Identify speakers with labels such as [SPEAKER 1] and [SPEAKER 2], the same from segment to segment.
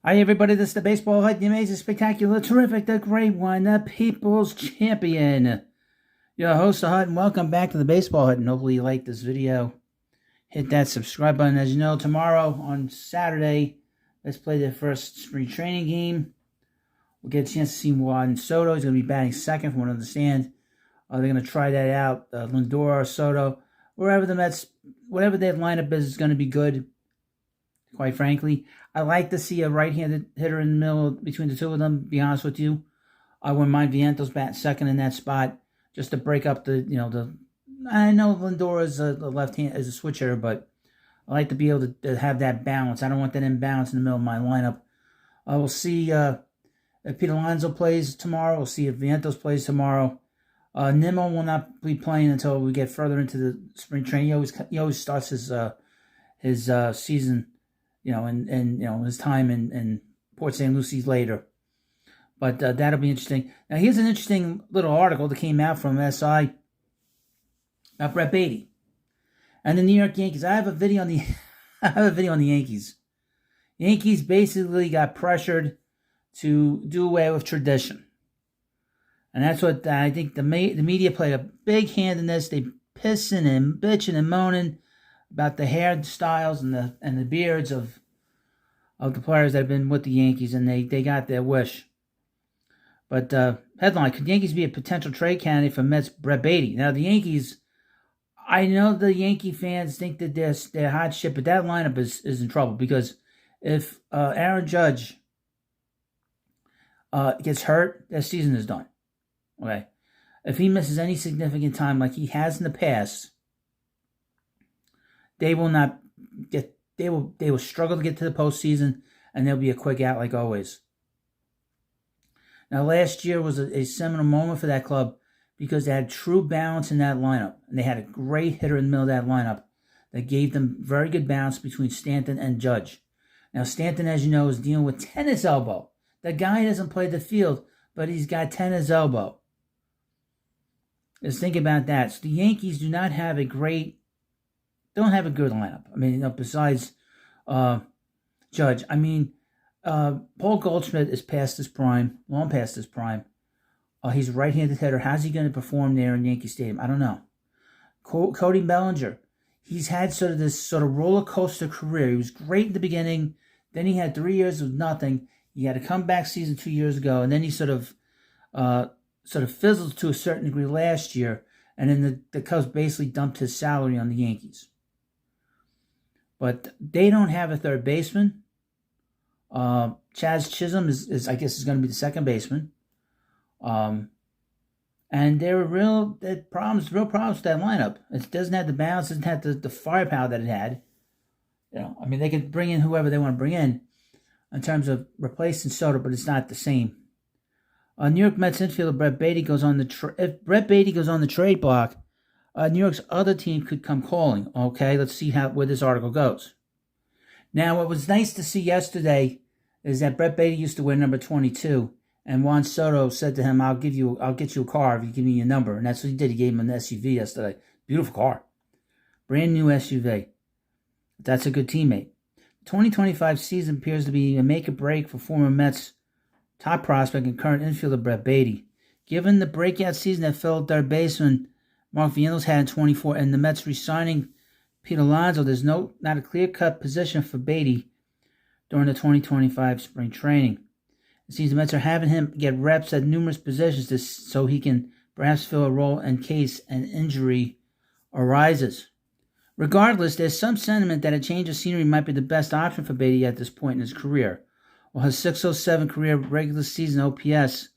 [SPEAKER 1] Hi, everybody. This is the Baseball Hut, the amazing, spectacular, terrific, the great one, the People's Champion. Your host, the Hut, and welcome back to the Baseball Hut. And hopefully, you like this video. Hit that subscribe button. As you know, tomorrow on Saturday, let's play the first spring training game. We'll get a chance to see Juan Soto. He's going to be batting second, from what I understand. They're going to try that out. Lindor, Soto, wherever the Mets, whatever their lineup is going to be good. Quite frankly, I like to see a right-handed hitter in the middle between the two of them. Be honest with you, I wouldn't mind Vientos batting second in that spot just to break up the. I know Lindor is a left hand is a switch hitter, but I like to be able to have that balance. I don't want that imbalance in the middle of my lineup. We'll see if Pete Alonso plays tomorrow. We'll see if Vientos plays tomorrow. Nimmo will not be playing until we get further into the spring training. He always starts his season. And his time in Port St. Lucie later. But that'll be interesting. Now, here's an interesting little article that came out from SI about Brett Baty and the New York Yankees. I have a video on the Yankees. Yankees basically got pressured to do away with tradition, and that's what I think the media played a big hand in this. They pissing and bitching and moaning about the hairstyles and the beards of the players that have been with the Yankees, and they got their wish. But headline: could Yankees be a potential trade candidate for Mets Brett Baty? Now the Yankees, I know the Yankee fans think that they're hot shit, but that lineup is in trouble because if Aaron Judge gets hurt, their season is done. Okay, if he misses any significant time like he has in the past, they will not get. They will struggle to get to the postseason, and they'll be a quick out like always. Now, last year was a seminal moment for that club because they had true balance in that lineup, and they had a great hitter in the middle of that lineup that gave them very good balance between Stanton and Judge. Now, Stanton, as you know, is dealing with tennis elbow. The guy doesn't play the field, but he's got tennis elbow. Just think about that. So the Yankees do not have a great. Don't have a good lineup. I mean, besides Judge. I mean, Paul Goldschmidt is past his prime, long past his prime. He's a right-handed hitter. How's he going to perform there in Yankee Stadium? I don't know. Cody Bellinger, he's had this roller coaster career. He was great in the beginning. Then he had 3 years of nothing. He had a comeback season 2 years ago, and then he sort of fizzled to a certain degree last year. And then the Cubs basically dumped his salary on the Yankees. But they don't have a third baseman. Chaz Chisholm is I guess, is going to be the second baseman. And there are real problems with that lineup. It doesn't have the balance, doesn't have the firepower that it had. I mean, they could bring in whoever they want to bring in terms of replacing Soto, but it's not the same. New York Mets infielder Brett Baty goes on if Brett Baty goes on the trade block, New York's other team could come calling. Okay, let's see where this article goes. Now, what was nice to see yesterday is that Brett Baty used to wear number 22, and Juan Soto said to him, "I'll get you a car if you give me your number," and that's what he did. He gave him an SUV yesterday. Beautiful car, brand new SUV. That's a good teammate. The 2025 season appears to be a make or break for former Mets top prospect and current infielder Brett Baty. Given the breakout season that fellow third baseman Mark Vientos had in 24 and the Mets re-signing Pete Alonso, there's not a clear-cut position for Baty during the 2025 spring training. It seems the Mets are having him get reps at numerous positions so he can perhaps fill a role in case an injury arises. Regardless, there's some sentiment that a change of scenery might be the best option for Baty at this point in his career. While his .607 career regular season OPS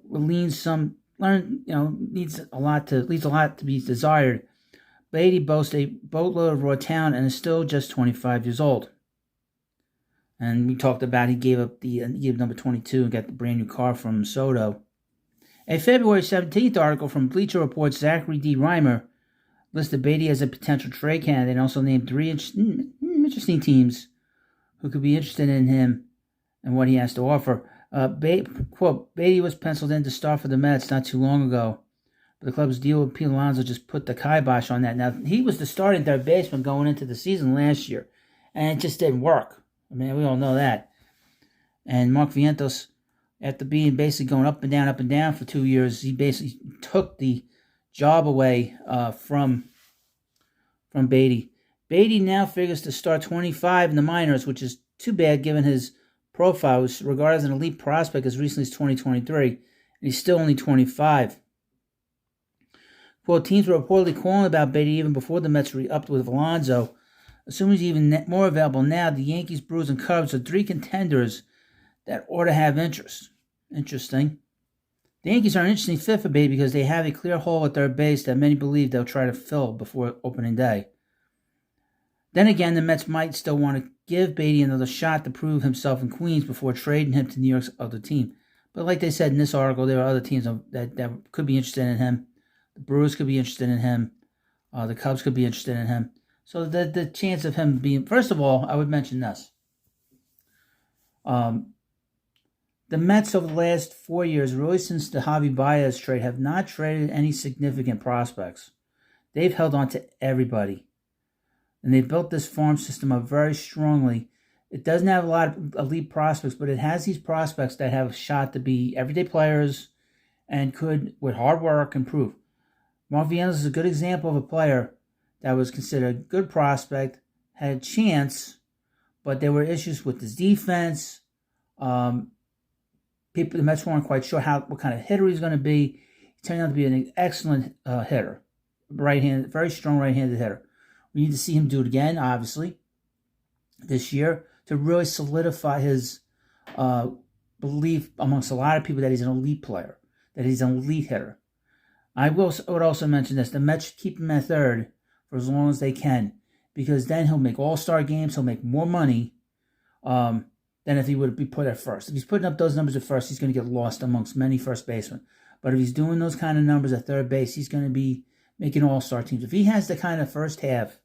[SPEAKER 1] leaves a lot to be desired, Baty boasts a boatload of raw talent and is still just 25 years old. And we talked about he gave number 22 and got the brand new car from Soto. A February 17th article from Bleacher Report, Zachary D. Reimer listed Baty as a potential trade candidate and also named 3 interesting teams who could be interested in him and what he has to offer. Quote, Baty was penciled in to start for the Mets not too long ago, but the club's deal with Pete Alonso just put the kibosh on that. Now, he was the starting third baseman going into the season last year, and it just didn't work. I mean, we all know that. And Mark Vientos, after being basically going up and down for 2 years, he basically took the job away from Baty. Baty now figures to start 25 in the minors, which is too bad given his profile. He was regarded as an elite prospect as recently as 2023, and he's still only 25. Quote, teams were reportedly calling about Baty even before the Mets re-upped with Alonso. Assuming he's even more available now, the Yankees, Brewers, and Cubs are 3 contenders that ought to have interest. Interesting. The Yankees are an interesting fit for Baty because they have a clear hole at third base that many believe they'll try to fill before opening day. Then again, the Mets might still want to give Baty another shot to prove himself in Queens before trading him to New York's other team. But like they said in this article, there are other teams that could be interested in him. The Brewers could be interested in him. The Cubs could be interested in him. So the chance of him being... First of all, I would mention this. The Mets over the last 4 years, really since the Javi Baez trade, have not traded any significant prospects. They've held on to everybody. And they built this farm system up very strongly. It doesn't have a lot of elite prospects, but it has these prospects that have a shot to be everyday players and could, with hard work, improve. Mark Vientos is a good example of a player that was considered a good prospect, had a chance, but there were issues with his defense. The Mets weren't quite sure what kind of hitter he's going to be. He turned out to be an excellent hitter, very strong right-handed hitter. We need to see him do it again, obviously, this year to really solidify his belief amongst a lot of people that he's an elite player, that he's an elite hitter. I would also mention this. The Mets should keep him at third for as long as they can, because then he'll make all-star games. He'll make more money than if he would be put at first. If he's putting up those numbers at first, he's going to get lost amongst many first basemen. But if he's doing those kind of numbers at third base, he's going to be making all-star teams. If he has the kind of first half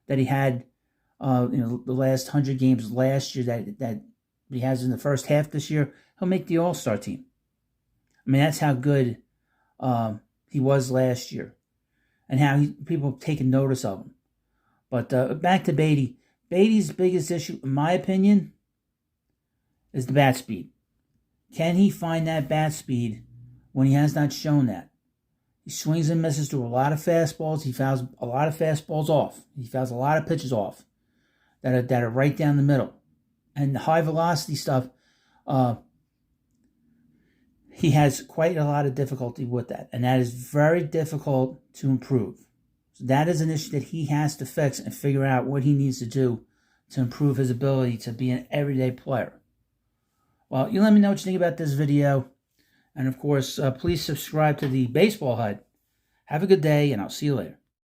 [SPEAKER 1] that he had, the last 100 games last year that he has in the first half this year, he'll make the all-star team. I mean, that's how good he was last year, and how people have taken notice of him. But back to Baty. Baty's biggest issue, in my opinion, is the bat speed. Can he find that bat speed when he has not shown that? He swings and misses through a lot of fastballs. He fouls a lot of fastballs off. He fouls a lot of pitches off that are right down the middle. And the high velocity stuff, he has quite a lot of difficulty with that. And that is very difficult to improve. So that is an issue that he has to fix and figure out what he needs to do to improve his ability to be an everyday player. Well, you let me know what you think about this video. And of course, please subscribe to the Baseball HUD. Have a good day, and I'll see you later.